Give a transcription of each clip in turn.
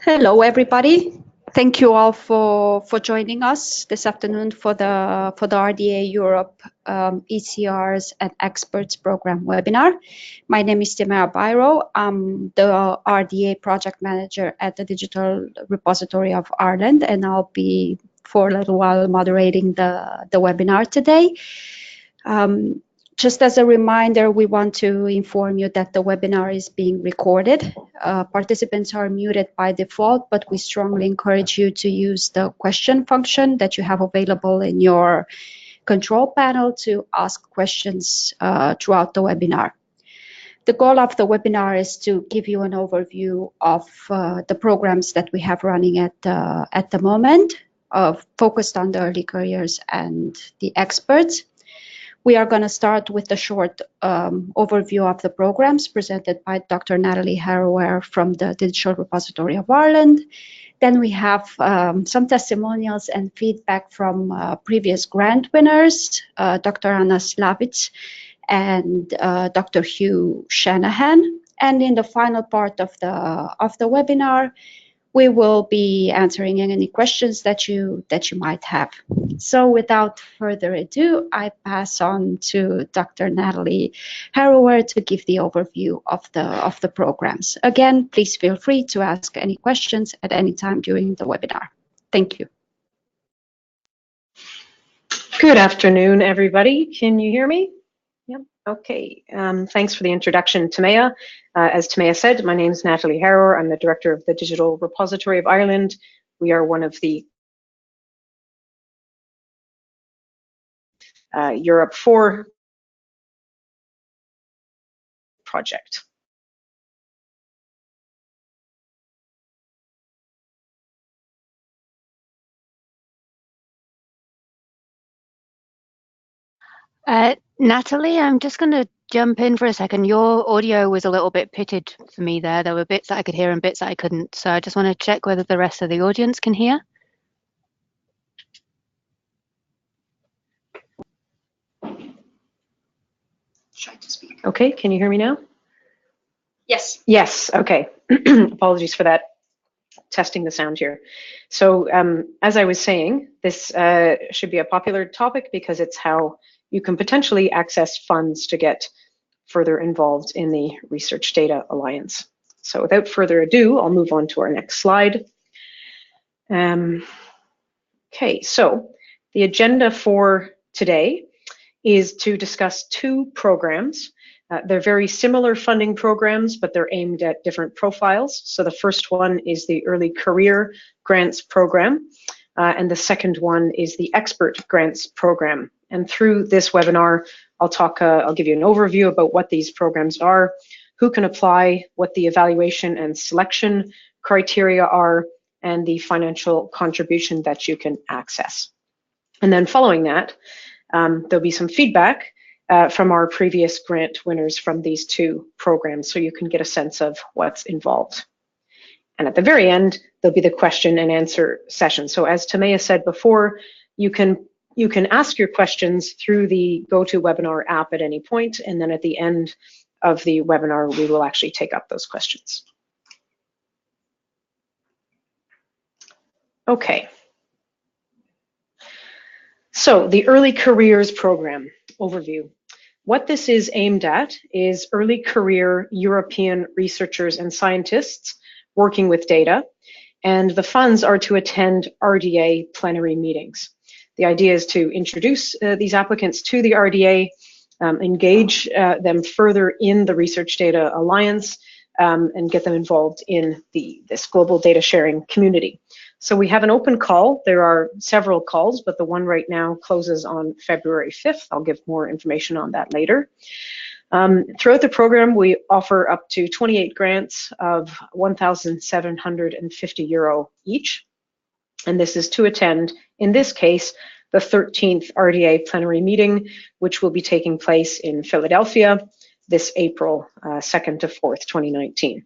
Hello, everybody. Thank you all for joining us this afternoon for the RDA Europe ECRs and Experts Program webinar. My name is Timera Bairo. I'm the RDA Project Manager at the Digital Repository of Ireland, and I'll be for a little while moderating the webinar today. Just as a reminder, we want to inform you that the webinar is being recorded. Participants are muted by default, but we strongly encourage you to use the question function that you have available in your control panel to ask questions throughout the webinar. The goal of the webinar is to give you an overview of the programs that we have running at the moment, focused on the early careers and the experts. We are going to start with a short overview of the programs presented by Dr. Natalie Harrower from the Digital Repository of Ireland. Then we have some testimonials and feedback from previous grant winners, Dr. Anna Slavitz and Dr. Hugh Shanahan. And in the final part of the webinar, we will be answering any questions that you might have. So without further ado, I pass on to Dr. Natalie Harrower to give the overview of the programs. Again, please feel free to ask any questions at any time during the webinar. Thank you. Good afternoon, everybody. Can you hear me? Yep. Okay. Thanks for the introduction, Timea. As Timea said, my name is Natalie Harrower. I'm the Director of the Digital Repository of Ireland. We are one of the Europe 4 project. Natalie, I'm just going to jump in for a second. Your audio was a little bit pitted for me there. There were bits that I could hear and bits that I couldn't. So I just want to check whether the rest of the audience can hear. Okay, can you hear me now? Yes. Yes, okay. Apologies for that. Testing the sound here. So as I was saying, this should be a popular topic because it's how you can potentially access funds to get further involved in the Research Data Alliance. So without further ado, I'll move on to our next slide. Okay, so the agenda for today is to discuss two programs. They're very similar funding programs, but they're aimed at different profiles. So the first one is the Early Career Grants Program, and the second one is the Expert Grants Program. And through this webinar, I'll give you an overview about what these programs are, who can apply, what the evaluation and selection criteria are, and the financial contribution that you can access. And then following that, there'll be some feedback from our previous grant winners from these two programs, so you can get a sense of what's involved. And at the very end, there'll be the question and answer session. So as Timea said before, you can ask your questions through the GoToWebinar app at any point, and then at the end of the webinar, we will actually take up those questions. Okay. So the Early Careers Program overview. What this is aimed at is early career European researchers and scientists working with data, and the funds are to attend RDA plenary meetings. The idea is to introduce these applicants to the RDA, engage them further in the Research Data Alliance, and get them involved in this global data sharing community. So we have an open call. There are several calls, but the one right now closes on February 5th. I'll give more information on that later. Throughout the program, we offer up to 28 grants of €1,750 each. And this is to attend, in this case, the 13th RDA plenary meeting, which will be taking place in Philadelphia this April 2nd to 4th, 2019.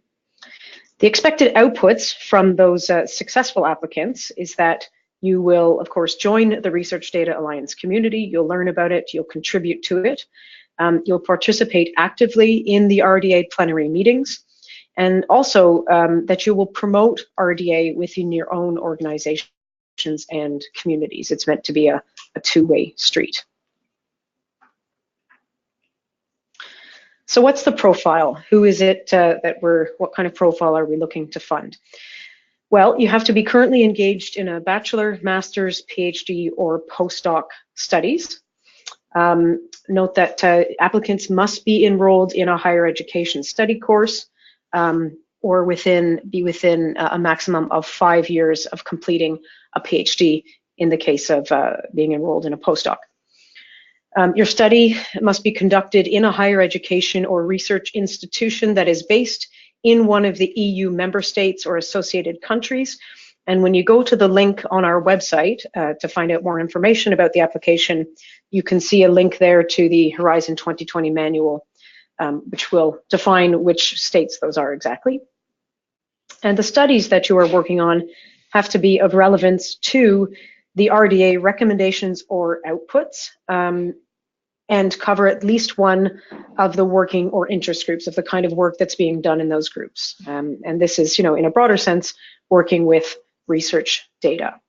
The expected outputs from those successful applicants is that you will, of course, join the Research Data Alliance community. You'll learn about it. You'll contribute to it. You'll participate actively in the RDA plenary meetings. and also that you will promote RDA within your own organizations and communities. It's meant to be a two-way street. So what's the profile? Who is it what kind of profile are we looking to fund? Well, you have to be currently engaged in a bachelor, master's, PhD, or postdoc studies. Note that applicants must be enrolled in a higher education study course or be within a maximum of 5 years of completing a PhD in the case of being enrolled in a postdoc. Your study must be conducted in a higher education or research institution that is based in one of the EU member states or associated countries. And when you go to the link on our website to find out more information about the application, you can see a link there to the Horizon 2020 manual, which will define which states those are exactly. And the studies that you are working on have to be of relevance to the RDA recommendations or outputs, and cover at least one of the working or interest groups of the kind of work that's being done in those groups. And this is, in a broader sense, working with research data.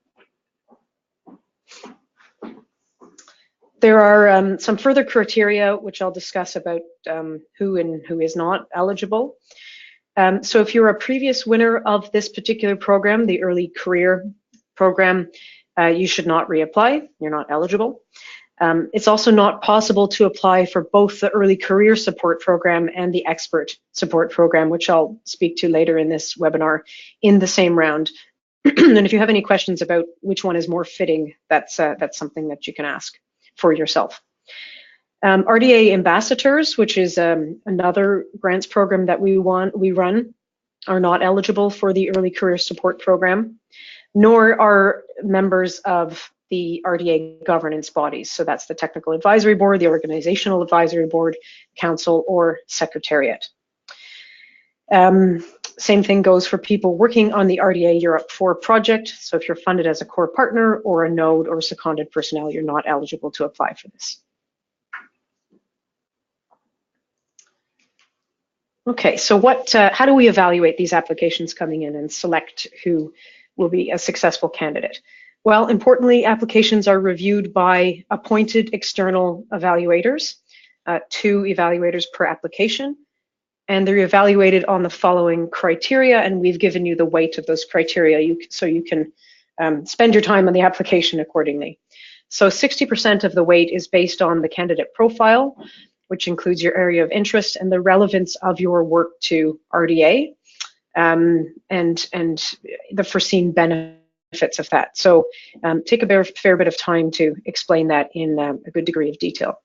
There are some further criteria which I'll discuss about who and who is not eligible. So if you're a previous winner of this particular program, the Early Career Program, you should not reapply. You're not eligible. It's also not possible to apply for both the Early Career Support Program and the Expert Support Program, which I'll speak to later in this webinar, in the same round. And if you have any questions about which one is more fitting, that's something that you can ask for yourself. RDA Ambassadors, which is another grants program that we run, are not eligible for the Early Career Support Program, nor are members of the RDA governance bodies. So that's the Technical Advisory Board, the Organizational Advisory Board, Council, or Secretariat. Same thing goes for people working on the RDA Europe 4 project. So if you're funded as a core partner or a node or seconded personnel, you're not eligible to apply for this. Okay, so how do we evaluate these applications coming in and select who will be a successful candidate? Well, importantly, applications are reviewed by appointed external evaluators, 2 evaluators per application, and they're evaluated on the following criteria, and we've given you the weight of those criteria so you can spend your time on the application accordingly. So 60% of the weight is based on the candidate profile, which includes your area of interest and the relevance of your work to RDA, and the foreseen benefits of that. So take a fair bit of time to explain that in a good degree of detail.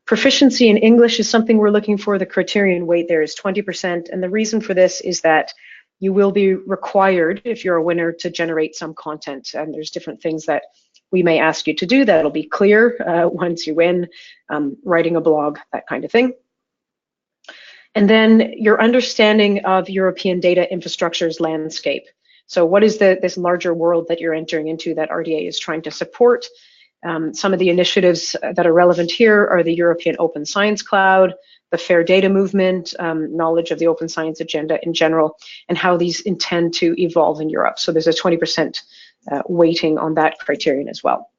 Proficiency in English is something we're looking for. The criterion weight there is 20%, and the reason for this is that you will be required, if you're a winner, to generate some content, and there's different things that we may ask you to do that'll be clear once you win, writing a blog, that kind of thing. And then your understanding of European data infrastructure's landscape. So what is this larger world that you're entering into that RDA is trying to support? Some of the initiatives that are relevant here are the European Open Science Cloud, the Fair Data Movement, knowledge of the open science agenda in general, and how these intend to evolve in Europe. So there's a 20% weighting on that criterion as well.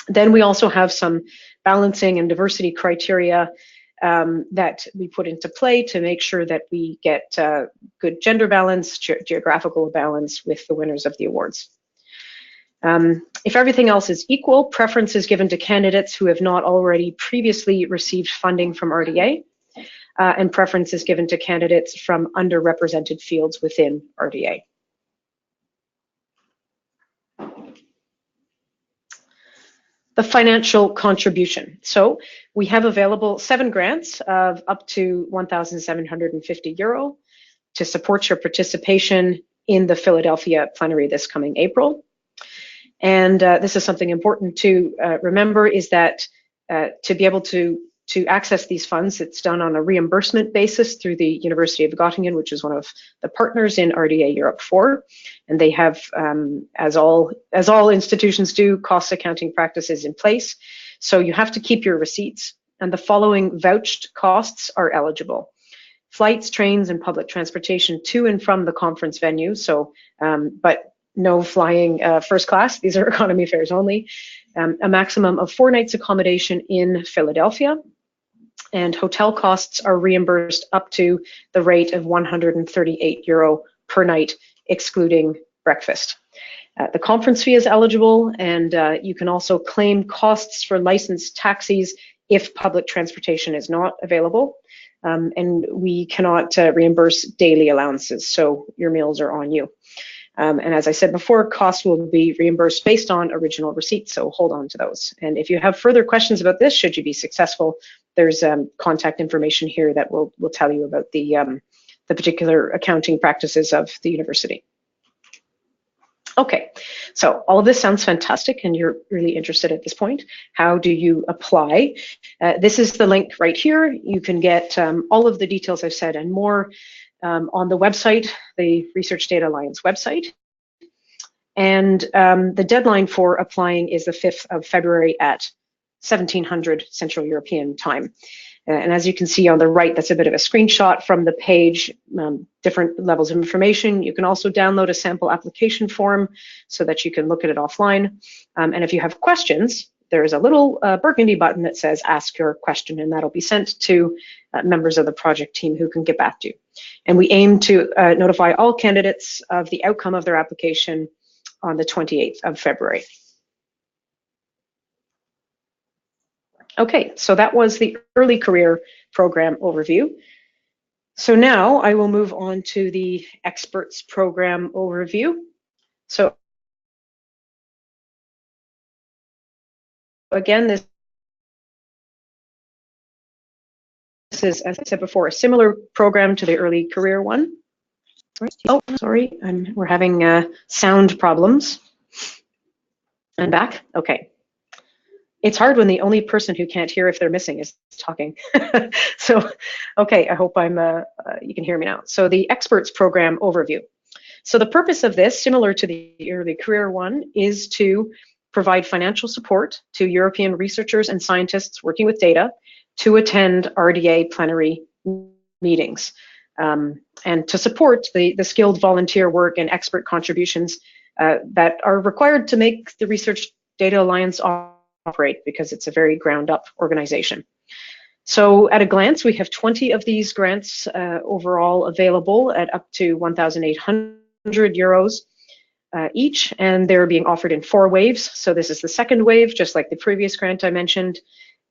Then we also have some balancing and diversity criteria that we put into play to make sure that we get good gender balance, geographical balance with the winners of the awards. If everything else is equal, preference is given to candidates who have not already previously received funding from RDA, and preference is given to candidates from underrepresented fields within RDA. The financial contribution. So we have available 7 grants of up to €1,750 to support your participation in the Philadelphia plenary this coming April. And this is something important to remember, is that to be able to access these funds, it's done on a reimbursement basis through the University of Göttingen, which is one of the partners in RDA Europe 4. And they have, as all institutions do, cost accounting practices in place. So you have to keep your receipts, and the following vouched costs are eligible. flights, trains, and public transportation to and from the conference venue. So, but no flying first class. These are economy fares only. A maximum of 4 nights accommodation in Philadelphia. And hotel costs are reimbursed up to the rate of €138 per night, excluding breakfast. The conference fee is eligible, and you can also claim costs for licensed taxis if public transportation is not available. And we cannot reimburse daily allowances, so your meals are on you. And as I said before, costs will be reimbursed based on original receipts, so hold on to those. And if you have further questions about this, should you be successful, there's contact information here that will tell you about the particular accounting practices of the university. Okay, so all of this sounds fantastic and you're really interested at this point. How do you apply? This is the link right here. You can get all of the details I've said and more on the website, the Research Data Alliance website. And the deadline for applying is the 5th of February at 1700 Central European time. And as you can see on the right, that's a bit of a screenshot from the page, different levels of information. You can also download a sample application form so that you can look at it offline. And if you have questions, there's a little burgundy button that says ask your question, and that'll be sent to members of the project team who can get back to you. And we aim to notify all candidates of the outcome of their application on the 28th of February. Okay, so that was the early career program overview. So now I will move on to the experts program overview. So again, this is, as I said before, a similar program to the early career one. Oh, sorry, we're having sound problems. I'm back, okay. It's hard when the only person who can't hear if they're missing is talking. So, okay, I hope you can hear me now. So the experts program overview. So the purpose of this, similar to the early career one, is to provide financial support to European researchers and scientists working with data to attend RDA plenary meetings and to support the skilled volunteer work and expert contributions that are required to make the Research Data Alliance operate, because it's a very ground up organization. So at a glance, we have 20 of these grants overall available at up to €1,800 each, and they're being offered in 4 waves. So this is the second wave, just like the previous grant I mentioned.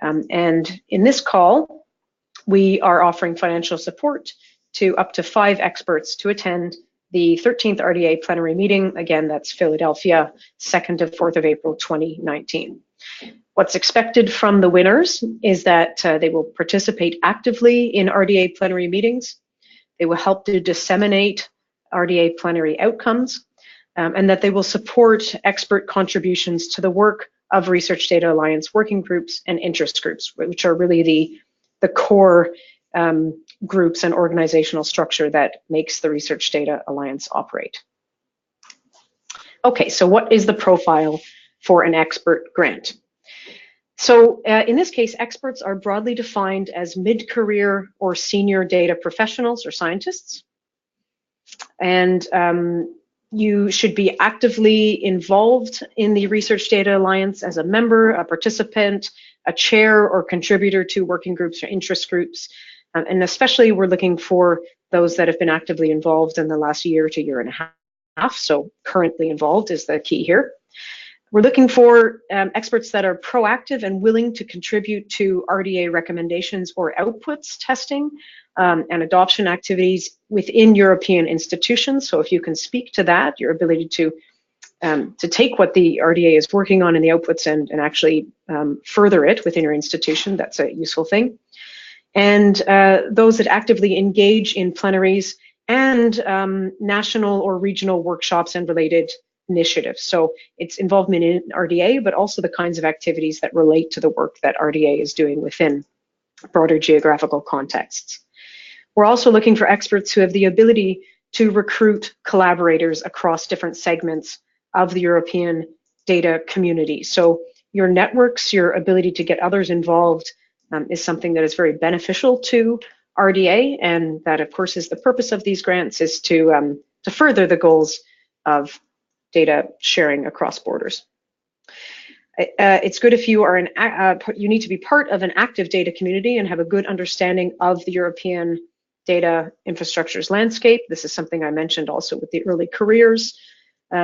And in this call, we are offering financial support to up to 5 experts to attend the 13th RDA plenary meeting. Again, that's Philadelphia, 2nd to 4th of April, 2019. What's expected from the winners is that they will participate actively in RDA plenary meetings. They will help to disseminate RDA plenary outcomes, and that they will support expert contributions to the work of Research Data Alliance working groups and interest groups, which are really the core groups and organizational structure that makes the Research Data Alliance operate. Okay, so what is the profile for an expert grant? So in this case, experts are broadly defined as mid-career or senior data professionals or scientists. And you should be actively involved in the Research Data Alliance as a member, a participant, a chair or contributor to working groups or interest groups. And especially we're looking for those that have been actively involved in the last year to year and a half. So currently involved is the key here. We're looking for experts that are proactive and willing to contribute to RDA recommendations or outputs testing and adoption activities within European institutions. So if you can speak to that, your ability to take what the RDA is working on in the outputs and actually further it within your institution, that's a useful thing. And those that actively engage in plenaries and national or regional workshops and related initiatives. So it's involvement in RDA, but also the kinds of activities that relate to the work that RDA is doing within broader geographical contexts. We're also looking for experts who have the ability to recruit collaborators across different segments of the European data community. So your networks, your ability to get others involved is something that is very beneficial to RDA, and that, of course, is the purpose of these grants, is to further the goals of data sharing across borders. It's good if you are you need to be part of an active data community and have a good understanding of the European data infrastructures landscape. This is something I mentioned also with the early careers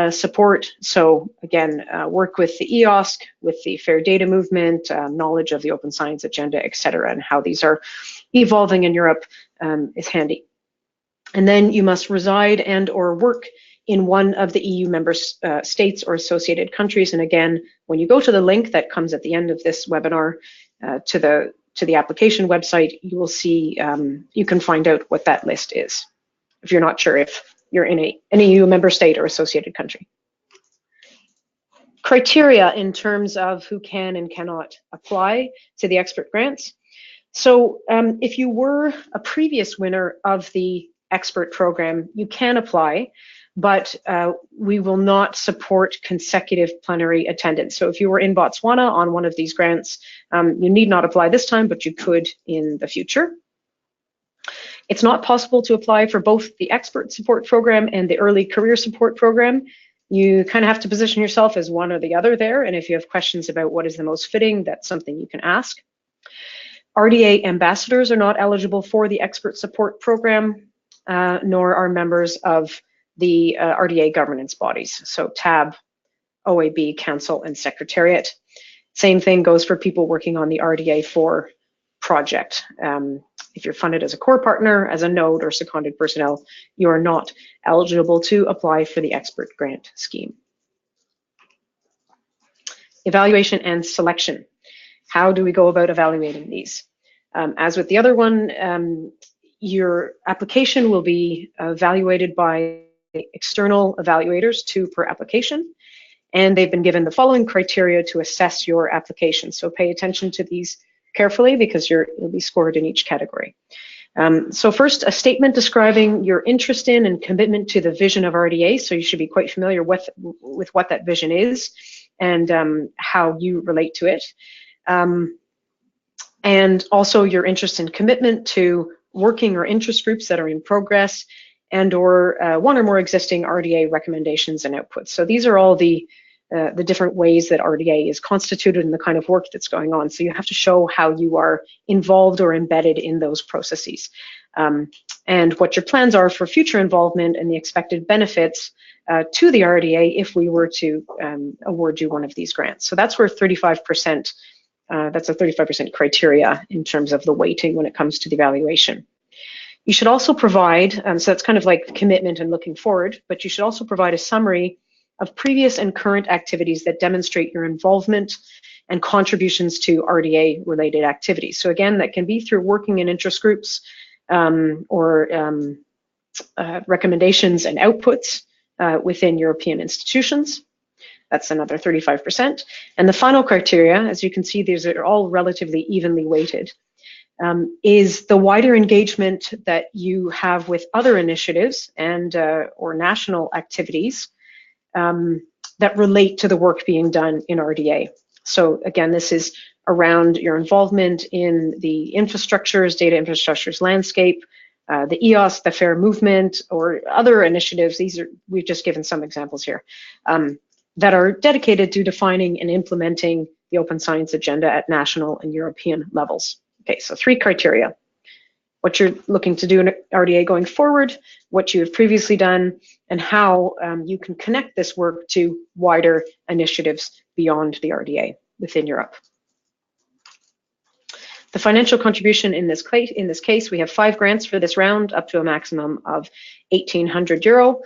support. So again, work with the EOSC, with the Fair Data Movement, knowledge of the Open Science Agenda, et cetera, and how these are evolving in Europe is handy. And then you must reside and or work in one of the EU member states or associated countries. And again, when you go to the link that comes at the end of this webinar to the application website, you will see, you can find out what that list is, if you're not sure if you're in an EU member state or associated country. Criteria in terms of who can and cannot apply to the expert grants. So if you were a previous winner of the expert program, you can apply, but we will not support consecutive plenary attendance. So if you were in Botswana on one of these grants, you need not apply this time, but you could in the future. It's not possible to apply for both the expert support program and the early career support program. You kind of have to position yourself as one or the other there, and if you have questions about what is the most fitting, that's something you can ask. RDA ambassadors are not eligible for the expert support program, nor are members of the RDA governance bodies, so TAB, OAB, Council, and Secretariat. Same thing goes for people working on the RDA 4 project. If you're funded as a core partner, as a node, or seconded personnel, you are not eligible to apply for the expert grant scheme. Evaluation and selection. How do we go about evaluating these? As with the other one, your application will be evaluated by external evaluators, 2 per application, and they've been given the following criteria to assess your application. So pay attention to these carefully because you'll be scored in each category. So first, a statement describing your interest in and commitment to the vision of RDA. So you should be quite familiar with what that vision is and how you relate to it. And also your interest and commitment to working or interest groups that are in progress and or one or more existing RDA recommendations and outputs. So these are all the different ways that RDA is constituted and the kind of work that's going on. So you have to show how you are involved or embedded in those processes and what your plans are for future involvement and the expected benefits to the RDA if we were to award you one of these grants. So that's where 35%, that's a 35% criteria in terms of the weighting when it comes to the evaluation. You should also provide, so that's kind of like commitment and looking forward, but you should also provide a summary of previous and current activities that demonstrate your involvement and contributions to RDA related activities. So again, that can be through working in interest groups or recommendations and outputs within European institutions. That's another 35%. And the final criteria, as you can see, these are all relatively evenly weighted, is the wider engagement that you have with other initiatives and or national activities that relate to the work being done in RDA. So again, this is around your involvement in the infrastructures, data infrastructures landscape, the EOSC, the Fair Movement, or other initiatives. We've just given some examples here that are dedicated to defining and implementing the Open Science Agenda at national and European levels. Okay, so 3 criteria. What you're looking to do in RDA going forward, what you have previously done, and how you can connect this work to wider initiatives beyond the RDA within Europe. The financial contribution in this case, we have 5 grants for this round, up to a maximum of €1,800.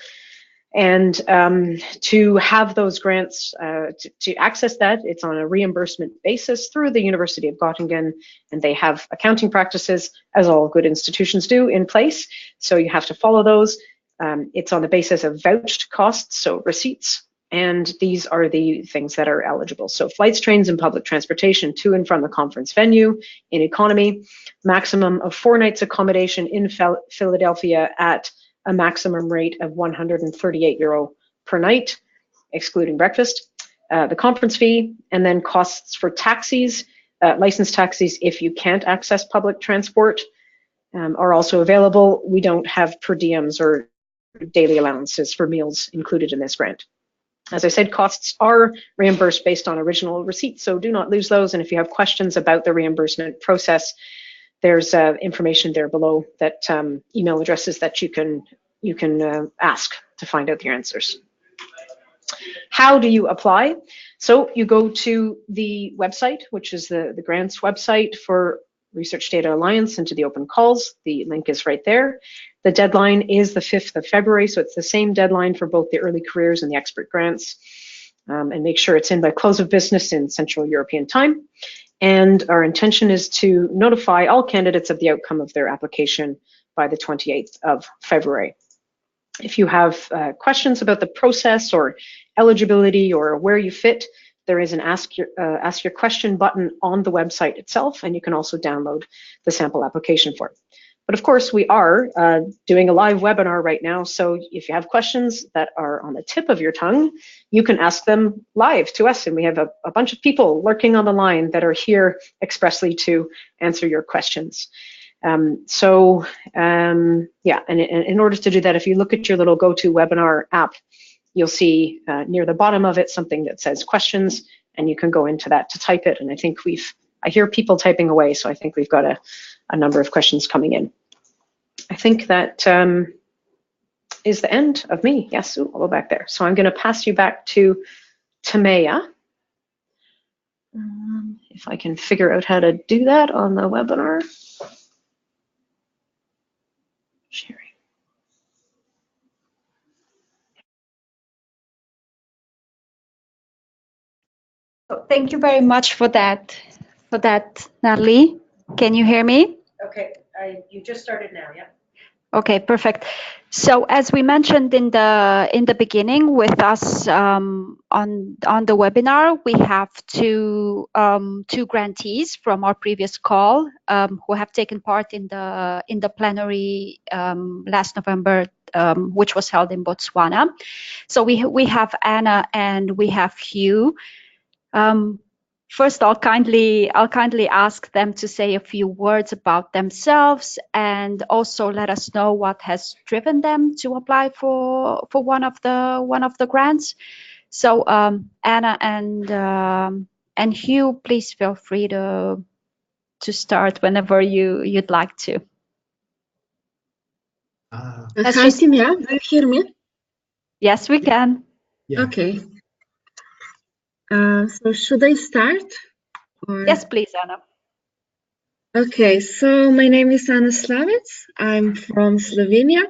And to have those grants, to access that, it's on a reimbursement basis through the University of Göttingen, and they have accounting practices, as all good institutions do, in place. So you have to follow those. It's on the basis of vouched costs, so receipts, and these are the things that are eligible. So flights, trains, and public transportation to and from the conference venue in economy, maximum of 4 nights accommodation in Philadelphia at a maximum rate of €138 per night, excluding breakfast, the conference fee, and then costs for taxis, licensed taxis if you can't access public transport, are also available. We don't have per diems or daily allowances for meals included in this grant. As I said, costs are reimbursed based on original receipts, so do not lose those. And if you have questions about the reimbursement process, there's information there below, that email addresses that you can ask to find out the answers. How do you apply? So you go to the website, which is the grants website for Research Data Alliance, into the open calls. The link is right there. The deadline is the 5th of February, so it's the same deadline for both the early careers and the expert grants. And make sure it's in by close of business in Central European time. And our intention is to notify all candidates of the outcome of their application by the 28th of February. If you have questions about the process or eligibility or where you fit, there is an ask your question button on the website itself, and you can also download the sample application form. But of course, we are doing a live webinar right now, so if you have questions that are on the tip of your tongue, you can ask them live to us, and we have a bunch of people lurking on the line that are here expressly to answer your questions. Yeah, and in order to do that, if you look at your little GoToWebinar app, you'll see near the bottom of it something that says questions, and you can go into that to type it. And I think I hear people typing away, so I think we've got a number of questions coming in. I think that is the end of me. Yes, I'll go back there. So I'm going to pass you back to Tamaya. If I can figure out how to do that on the webinar. Sharing. Thank you very much for that, Natalie. Can you hear me? Okay, you just started now, yeah. Okay, perfect. So as we mentioned in the beginning, with us on the webinar, we have two grantees from our previous call who have taken part in the plenary last November, which was held in Botswana. So we have Anna and we have Hugh. First, I'll kindly ask them to say a few words about themselves and also let us know what has driven them to apply for one of the grants. So Anna and Hugh, please feel free to start whenever you'd like to. Hi, Timia. Do you hear me? Yes, we can. Yeah. Okay. So should I start? Or... Yes, please, Anna. Okay, so my name is Anna Slavec. I'm from Slovenia,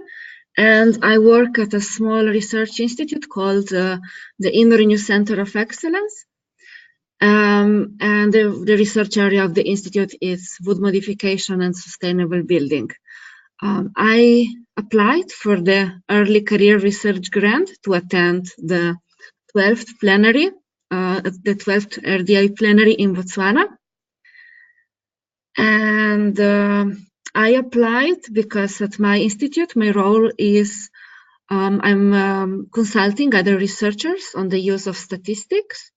and I work at a small research institute called the InRenew Center of Excellence. And the research area of the institute is wood modification and sustainable building. I applied for the early career research grant to attend the 12th plenary. The 12th RDA plenary in Botswana. And I applied because at my institute, my role is I'm consulting other researchers on the use of statistics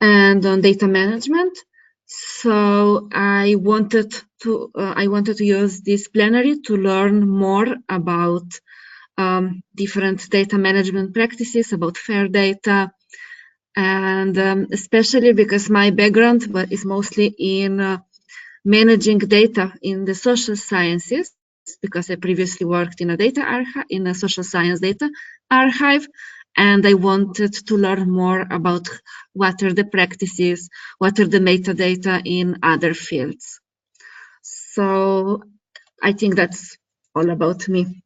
and on data management. So I wanted to use this plenary to learn more about different data management practices, about fair data, and especially because my background is mostly in managing data in the social sciences, because I previously worked in a social science data archive, and I wanted to learn more about what are the practices, what are the metadata in other fields. So I think that's all about me.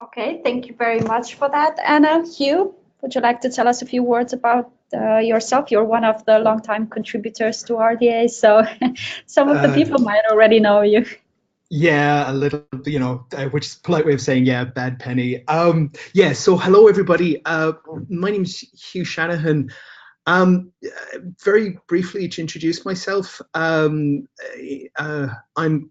Okay, thank you very much for that, Anna. Hugh, would you like to tell us a few words about yourself? You're one of the longtime contributors to RDA, so some of the people might already know you. Yeah, a little, which is a polite way of saying, yeah, bad penny. Yeah, so hello, everybody. My name's Hugh Shanahan. Very briefly to introduce myself, I'm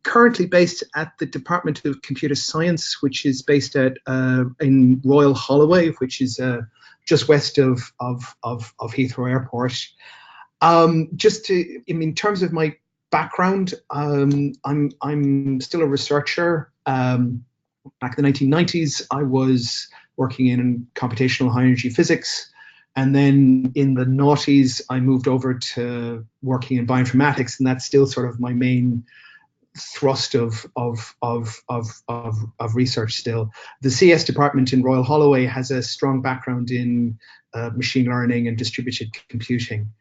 currently based at the Department of Computer Science, which is based in Royal Holloway, which is just west of Heathrow Airport. In terms of my background, I'm still a researcher. Back in the 1990s, I was working in computational high energy physics. And then in the noughties, I moved over to working in bioinformatics, and that's still sort of my main thrust of research still. The CS department in Royal Holloway has a strong background in machine learning and distributed computing.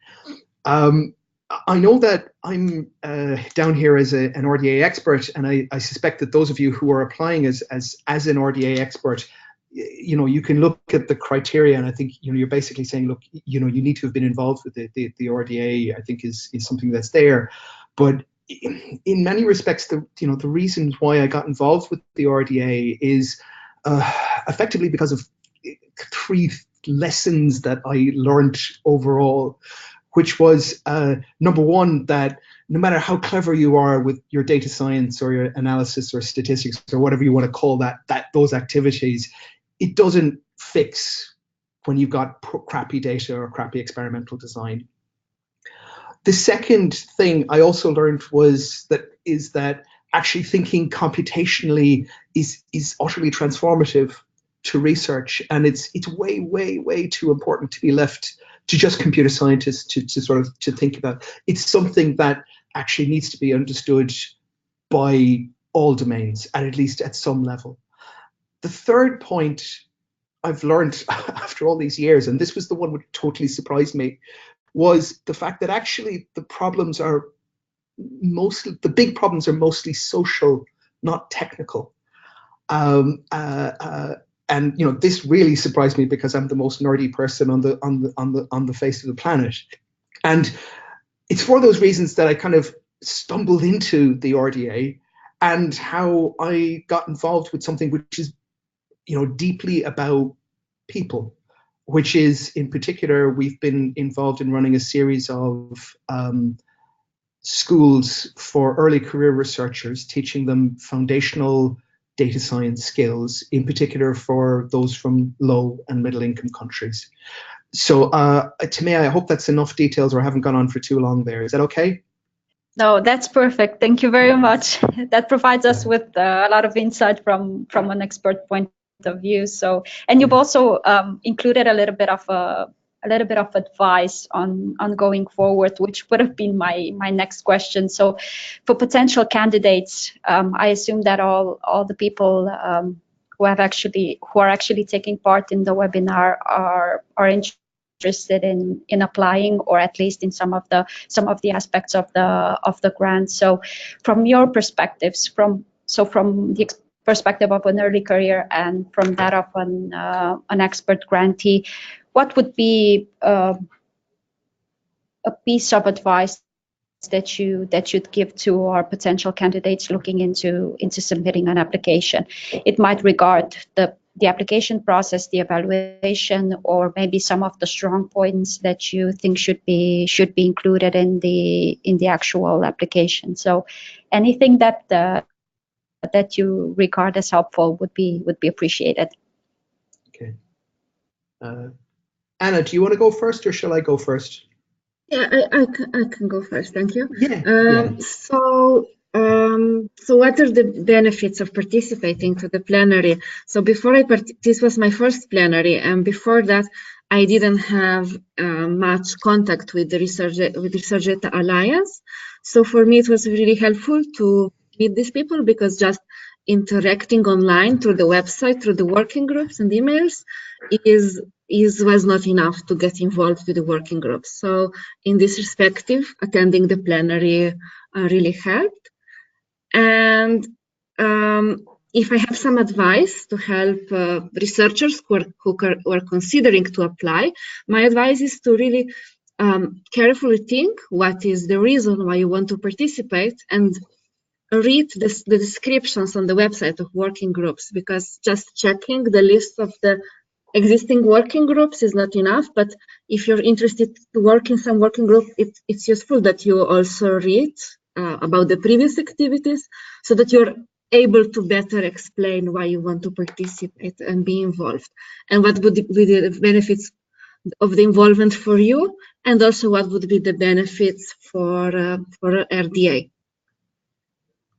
I know that I'm down here as an RDA expert, and I suspect that those of you who are applying as an RDA expert, you can look at the criteria, and I think you're basically saying, look, you need to have been involved with the RDA. I think is something that's there, but in many respects, the reasons why I got involved with the RDA is effectively because of 3 lessons that I learned overall, which was number one, that no matter how clever you are with your data science or your analysis or statistics or whatever you want to call those activities, it doesn't fix when you've got crappy data or crappy experimental design. The second thing I also learned is that actually thinking computationally is utterly transformative to research, and it's way too important to be left to just computer scientists to think about. It's something that actually needs to be understood by all domains, and at least at some level. The third point I've learned after all these years, and this was the one which totally surprised me, was the fact that actually the big problems are mostly social, not technical. And this really surprised me because I'm the most nerdy person on the face of the planet, and it's for those reasons that I kind of stumbled into the RDA and how I got involved with something which is deeply about people, which is, in particular, we've been involved in running a series of schools for early career researchers, teaching them foundational data science skills, in particular for those from low and middle income countries. So to me, I hope that's enough details, or I haven't gone on for too long there. Is that okay? No, that's perfect. Thank you very much. That provides us with a lot of insight from an expert point of view. So, and you've also included a little bit of advice on going forward, which would have been my next question. So, for potential candidates, I assume that all the people who are actually taking part in the webinar are interested in applying, or at least in some of the aspects of the grant. So, from your perspectives, from the perspective of an early career and from that of an expert grantee, what would be a piece of advice that you'd give to our potential candidates looking into submitting an application? It might regard the application process, the evaluation, or maybe some of the strong points that you think should be included in the actual application. So anything that you regard as helpful would be appreciated. Okay. Anna, do you want to go first, or shall I go first? Yeah, I can go first. Thank you. Yeah. So what are the benefits of participating to the plenary? So before this was my first plenary, and before that, I didn't have much contact with the Research Data Alliance. So for me, it was really helpful to meet these people, because just interacting online through the website, through the working groups and emails was not enough to get involved with the working groups. So in this perspective, attending the plenary really helped. And if I have some advice to help researchers who are considering to apply, my advice is to really carefully think what is the reason why you want to participate, and read the descriptions on the website of working groups, because just checking the list of the existing working groups is not enough. But if you're interested to work in some working group, it's useful that you also read about the previous activities, so that you're able to better explain why you want to participate and be involved, and what would be the benefits of the involvement for you, and also what would be the benefits for RDA.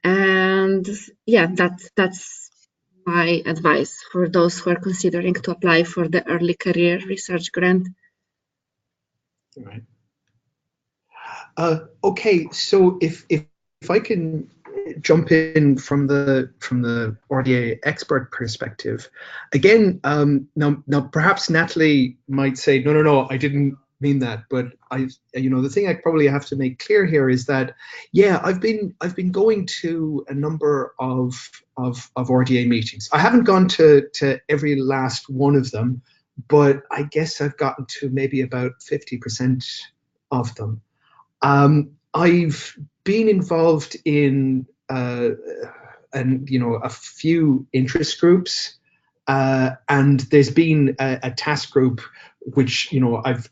And yeah, that's my advice for those who are considering to apply for the early career research grant. All right. Okay, so if I can jump in from the RDA expert perspective, again, now perhaps Natalie might say, no, I didn't mean that, but the thing I probably have to make clear here is that, yeah, I've been going to a number of RDA meetings. I haven't gone to every last one of them, but I guess I've gotten to maybe about 50% of them. I've been involved in a few interest groups, and there's been a task group which I've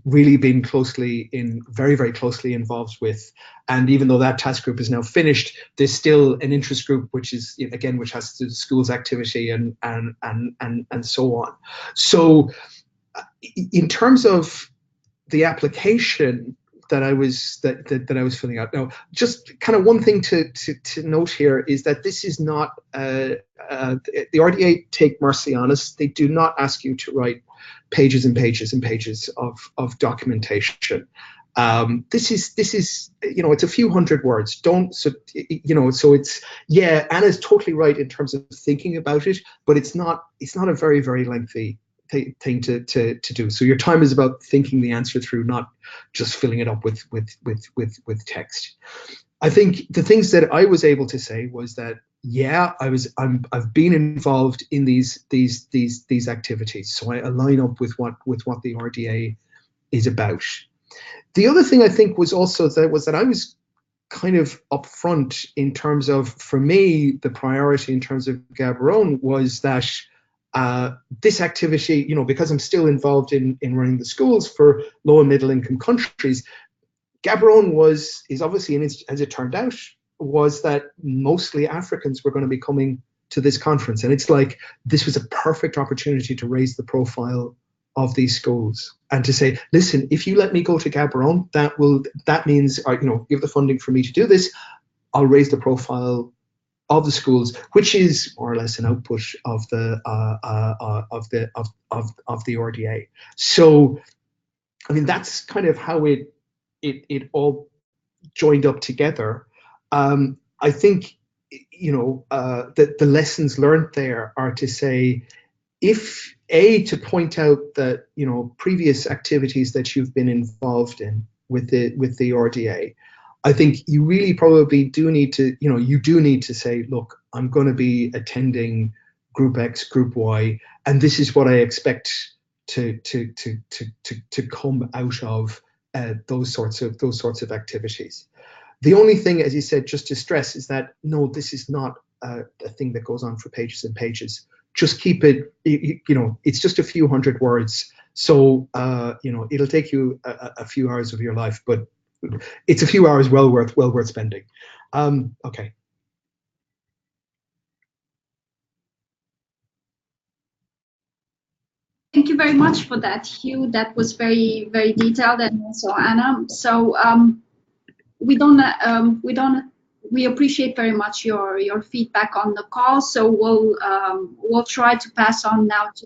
really been very, very closely involved with. And even though that task group is now finished, there's still an interest group which is, again, which has to do with schools activity and so on. So in terms of the application that I was filling out. Now, just kind of one thing to note here is that this is not the RDA take mercy on us. They do not ask you to write pages and pages and pages of documentation. This is it's a few hundred words. So it's, yeah, Anna's totally right in terms of thinking about it, but it's not a very, very lengthy thing to do. So your time is about thinking the answer through, not just filling it up with text. I think the things that I was able to say was that, yeah, I've been involved in these activities, so I align up with what the RDA is about. The other thing I think was also that I was kind of upfront in terms of, for me, the priority in terms of Gaborone was that this activity, because I'm still involved in running the schools for low and middle income countries, Gaborone is obviously, and as it turned out, was that mostly Africans were going to be coming to this conference. And it's like, this was a perfect opportunity to raise the profile of these schools and to say, listen, if you let me go to Gaborone, that means, give the funding for me to do this, I'll raise the profile of the schools, which is more or less an output of the RDA. So, I mean, that's kind of how it all joined up together. I think that the lessons learned there are to say, to point out that previous activities that you've been involved in with the RDA. I think you really probably do need to say, look, I'm going to be attending Group X, Group Y, and this is what I expect to come out of those sorts of activities. The only thing, as you said, just to stress, is that no, this is not a thing that goes on for pages and pages. Just keep it, it's just a few hundred words. So it'll take you a few hours of your life, but it's a few hours well worth spending. Okay. Thank you very much for that, Hugh. That was very, very detailed, and also Anna. So we appreciate very much your feedback on the call. So we'll try to pass on now to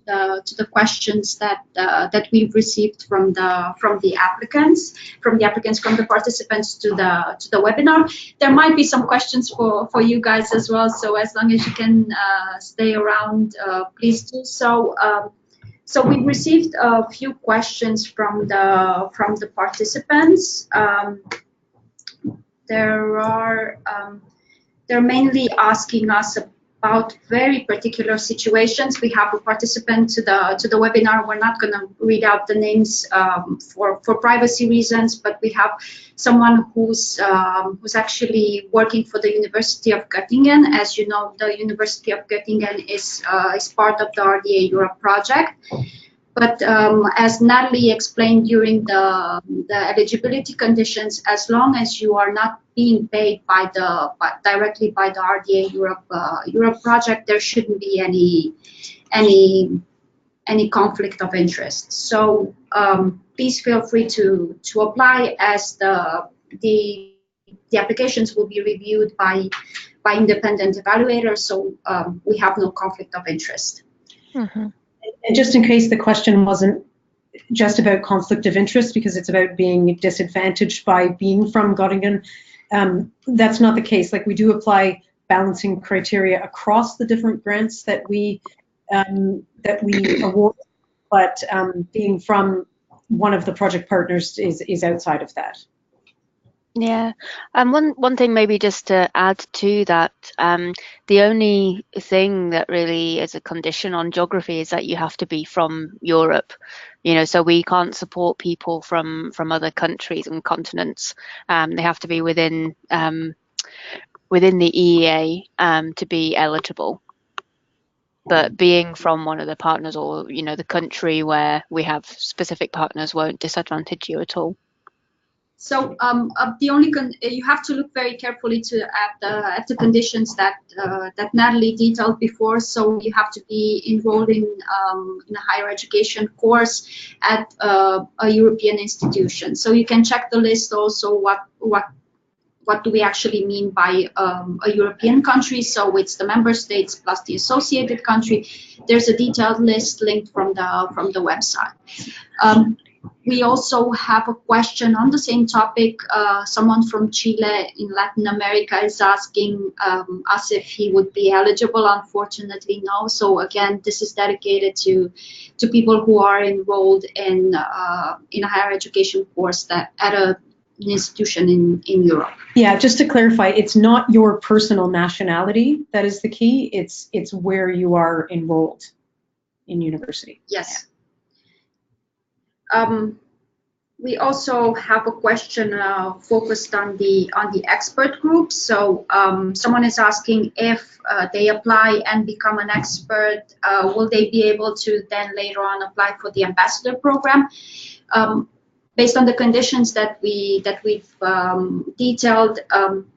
the questions that we've received from the participants to the webinar. There might be some questions for you guys as well. So as long as you can stay around, please do so. So we received a few questions from the participants. They're mainly asking us about very particular situations. We have a participant to the webinar. We're not going to read out the names for privacy reasons, but we have someone who's actually working for the University of Göttingen. As you know, the University of Göttingen is part of the RDA Europe project. But as Natalie explained during the eligibility conditions, as long as you are not being paid directly by the RDA Europe project, there shouldn't be any conflict of interest. So please feel free to apply, as the applications will be reviewed by independent evaluators, so we have no conflict of interest. Mm-hmm. And just in case the question wasn't just about conflict of interest, because it's about being disadvantaged by being from Göttingen, that's not the case. Like, we do apply balancing criteria across the different grants that we award, but being from one of the project partners is outside of that. Yeah, one thing maybe just to add to that, the only thing that really is a condition on geography is that you have to be from Europe, you know, so we can't support people from other countries and continents. They have to be within the EEA to be eligible. But being from one of the partners, or, you know, the country where we have specific partners, won't disadvantage you at all. So the only you have to look very carefully at the conditions that Natalie detailed before. So you have to be enrolled in a higher education course at a European institution. So you can check the list also. What do we actually mean by a European country? So it's the member states plus the associated country. There's a detailed list linked from the website. We also have a question on the same topic. Someone from Chile in Latin America is asking us if he would be eligible. Unfortunately, no. So again, this is dedicated to people who are enrolled in a higher education course that at an institution in Europe. Yeah, just to clarify, it's not your personal nationality that is the key. It's where you are enrolled in university. Yes. We also have a question focused on the expert group. So someone is asking if they apply and become an expert, will they be able to then later on apply for the ambassador program? Based on the conditions that we've detailed,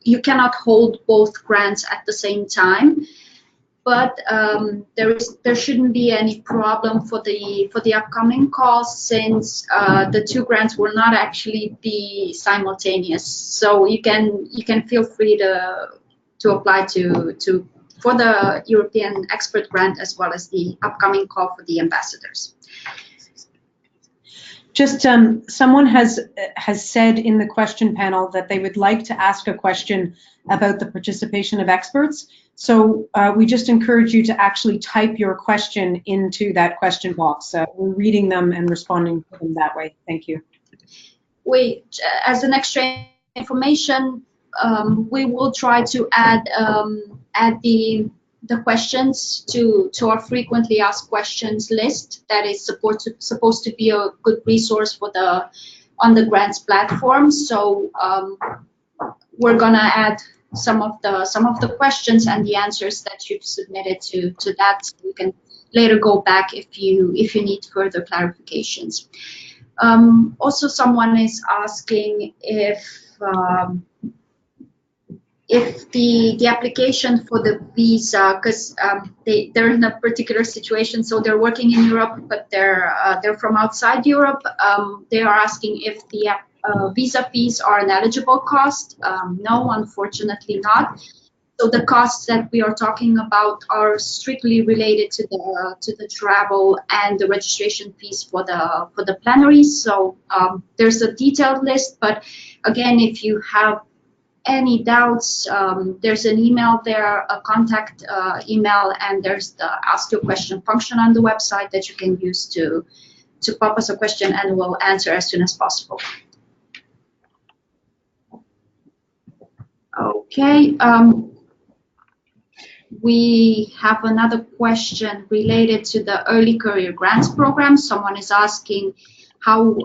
you cannot hold both grants at the same time. But there shouldn't be any problem for the upcoming calls, since the two grants will not actually be simultaneous. So you can feel free to apply for the European expert grant as well as the upcoming call for the ambassadors. Just someone has said in the question panel that they would like to ask a question about the participation of experts. So we just encourage you to actually type your question into that question box. We're reading them and responding to them that way. Thank you. As an extra information, we will try to add the questions to our frequently asked questions list. That is supposed to be a good resource on the grants platform. So we're gonna add some of the questions and the answers that you've submitted to that, so you can later go back if you need further clarifications. Also, someone is asking if the application for the visa, because they're in a particular situation, so they're working in Europe, but they're from outside Europe. They are asking if the visa fees are an eligible cost. No, unfortunately not. So the costs that we are talking about are strictly related to the travel and the registration fees for the plenary. So there's a detailed list, but again, if you have any doubts, there's an email there, a contact email, and there's the ask your question function on the website that you can use to pop us a question, and we'll answer as soon as possible. Okay, we have another question related to the early career grants program. Someone is asking how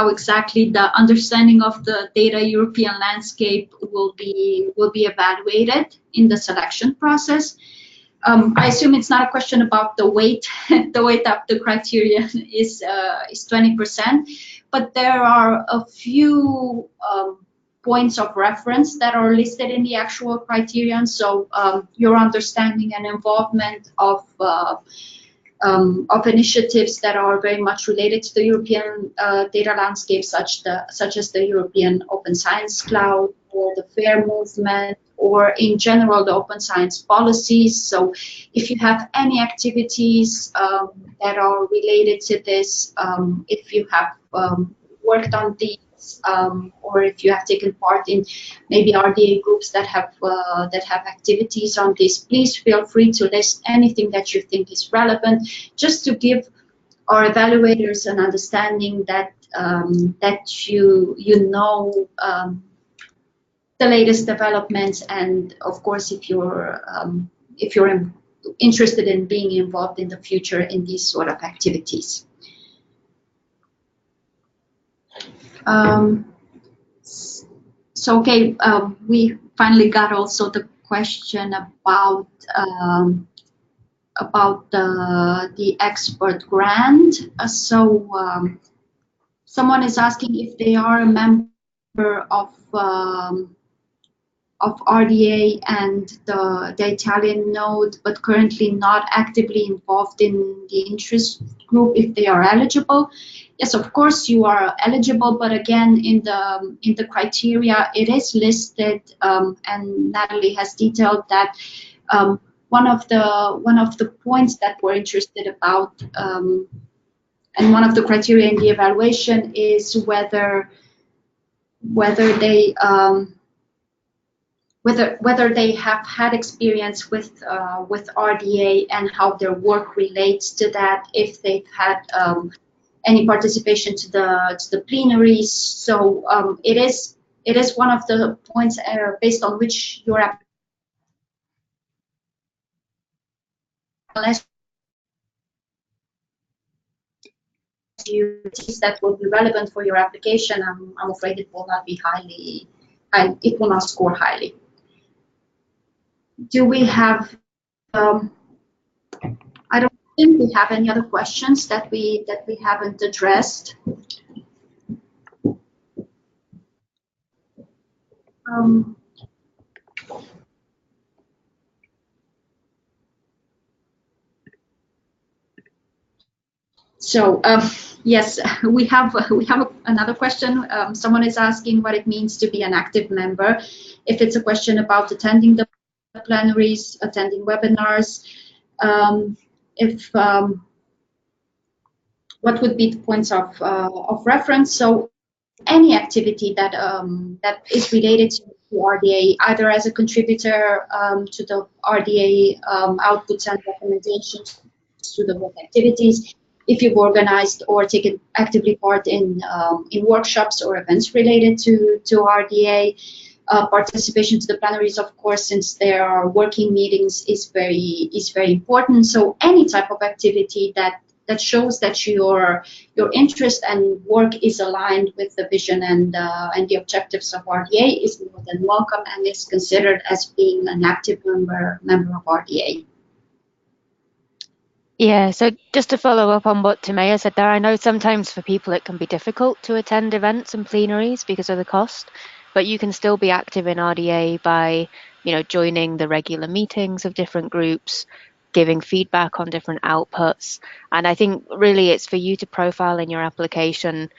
exactly the understanding of the data European landscape will be evaluated in the selection process. I assume it's not a question about the weight. The weight of the criteria is 20%, but there are a few points of reference that are listed in the actual criterion. So your understanding and involvement of initiatives that are very much related to the European data landscape, such as the European Open Science Cloud or the FAIR movement, or in general the open science policies. So if you have any activities that are related to this, if you have worked on these, or if you have taken part in maybe RDA groups that have activities on this, please feel free to list anything that you think is relevant, just to give our evaluators an understanding that you know the latest developments, and of course, if you're interested in being involved in the future in these sort of activities. So okay, we finally got also the question about the expert grant. Someone is asking if they are a member of RDA and the Italian node, but currently not actively involved in the interest group, if they are eligible. Yes, of course you are eligible, but again, in the criteria, it is listed, and Natalie has detailed that one of the points that we're interested about, and one of the criteria in the evaluation is whether they have had experience with RDA and how their work relates to that, if they've had any participation to the plenaries. So it is one of the points based on which your that will be relevant for your application. I'm afraid it will not be highly. It will not score highly. Do we have? I don't think we have any other questions that we haven't addressed. So yes, we have another question. Someone is asking what it means to be an active member. If it's a question about attending the plenaries, attending webinars, what would be the points of reference? So any activity that is related to RDA, either as a contributor to the RDA outputs and recommendations to the work activities, if you've organized or taken actively part in workshops or events related to RDA, participation to the plenaries, of course, since there are working meetings, is very important. So any type of activity that shows that your interest and work is aligned with the vision and the objectives of RDA is more than welcome and is considered as being an active member of RDA. Yeah, so just to follow up on what Timea said there, I know sometimes for people it can be difficult to attend events and plenaries because of the cost, but you can still be active in RDA by, joining the regular meetings of different groups, giving feedback on different outputs. And I think really it's for you to profile in your application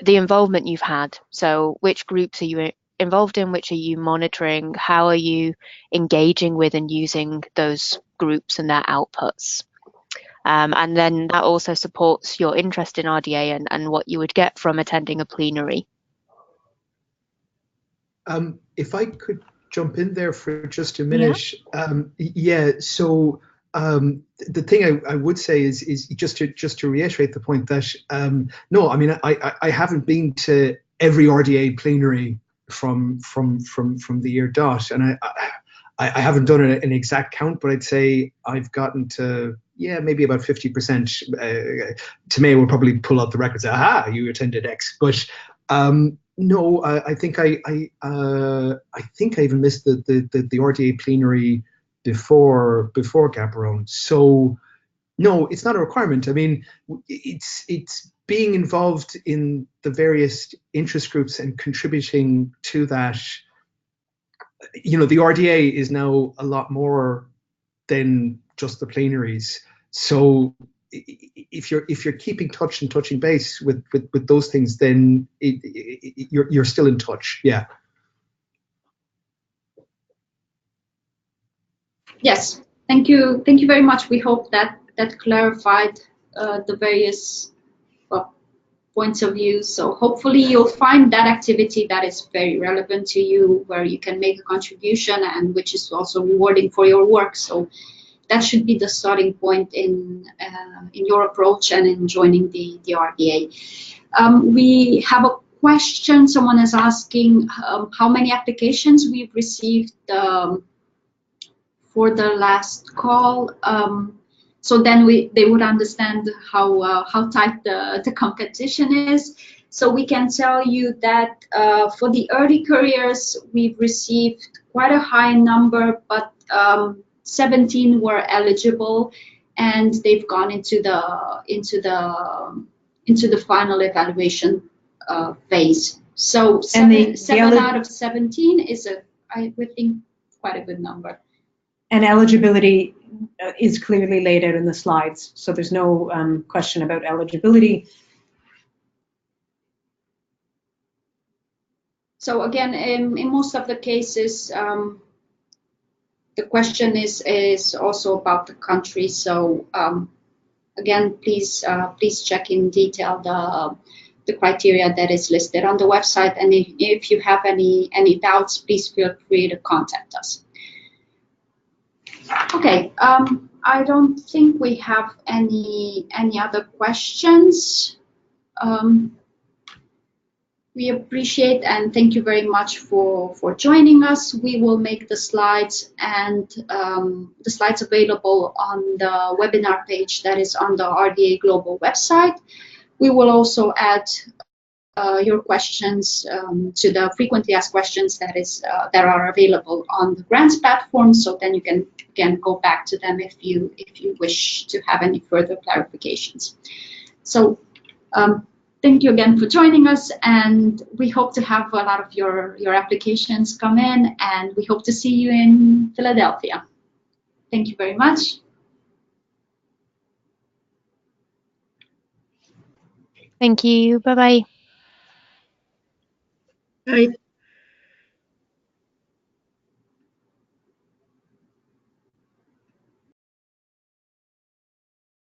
the involvement you've had. So which groups are you involved in, which are you monitoring, how are you engaging with and using those groups and their outputs? And then that also supports your interest in RDA and what you would get from attending a plenary. If I could jump in there for just a minute. Yeah, so the thing I would say is just to reiterate the point that no, I mean I haven't been to every RDA plenary from the year dot, and I haven't done an exact count, but I'd say I've gotten to maybe about 50%. Timea will probably pull out the records. Aha, you attended X, but no, I think I even missed the RDA plenary before Gaborone. So no, it's not a requirement. I mean, it's being involved in the various interest groups and contributing to that. The RDA is now a lot more than just the plenaries. So if you're keeping touch and touching base with those things, then you're still in touch. Yeah. Yes, thank you very much. We hope that clarified the various points of view. So hopefully you'll find that activity that is very relevant to you, where you can make a contribution and which is also rewarding for your work. So that should be the starting point in your approach and in joining the RDA. We have a question. Someone is asking how many applications we've received for the last call. So then they would understand how tight the competition is. So we can tell you that for the early careers, we've received quite a high number, but 17 were eligible, and they've gone into the final evaluation phase. So seven out of 17 is I would think quite a good number. And eligibility is clearly laid out in the slides, so there's no question about eligibility. So again, in most of the cases, the question is also about the country. So again, please check in detail the criteria that is listed on the website, and if you have any doubts, please feel free to contact us. Okay, I don't think we have any other questions. We appreciate and thank you very much for joining us. We will make the slides and the slides available on the webinar page that is on the RDA Global website. We will also add your questions to the frequently asked questions that are available on the grants platform. So then you can go back to them if you wish to have any further clarifications. So thank you again for joining us, and we hope to have a lot of your applications come in, and we hope to see you in Philadelphia. Thank you very much. Thank you. Bye-bye. Bye.